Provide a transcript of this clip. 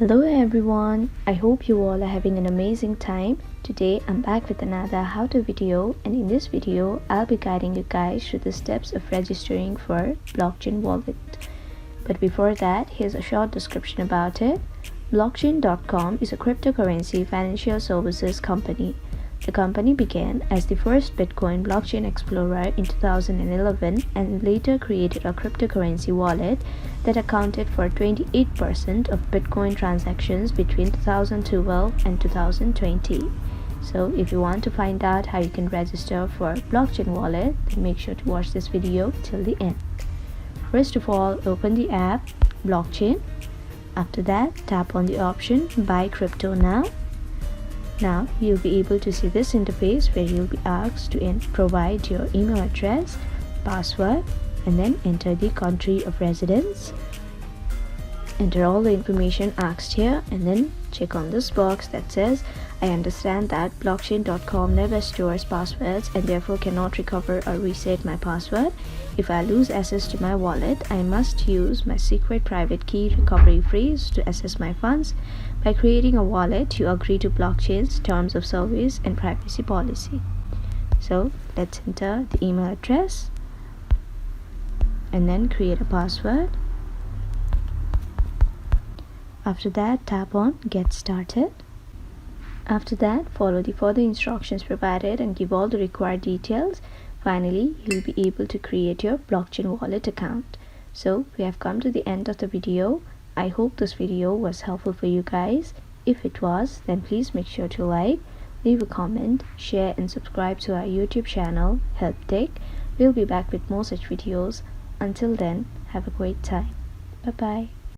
Hello everyone, I hope you all are having an amazing time. Today I'm back with another how-to video, and in this video I'll be guiding you guys through the steps of registering for blockchain wallet. But before that, here's a short description about it. Blockchain.com is a cryptocurrency financial services company. The company began as the first Bitcoin blockchain explorer in 2011 and later created a cryptocurrency wallet that accounted for 28% of Bitcoin transactions between 2012 and 2020. So if you want to find out how you can register for blockchain wallet, then make sure to watch this video till the end. First of all, open the app Blockchain. After that, tap on the option Buy Crypto Now. Now you'll be able to see this interface where you'll be asked to provide your email address, password, and then enter the country of residence. Enter all the information asked here and then check on this box that says, I understand that blockchain.com never stores passwords and therefore cannot recover or reset my password. If I lose access to my wallet, I must use my secret private key recovery phrase to access my funds. By creating a wallet, you agree to blockchain's terms of service and privacy policy. So let's enter the email address and then create a password. After that, tap on Get Started. After that, follow the further instructions provided and give all the required details. Finally, you'll be able to create your blockchain wallet account. So we have come to the end of the video. I hope this video was helpful for you guys. If it was, then please make sure to like, leave a comment, share and subscribe to our YouTube channel, Help Tech. We'll be back with more such videos. Until then, have a great time. Bye bye.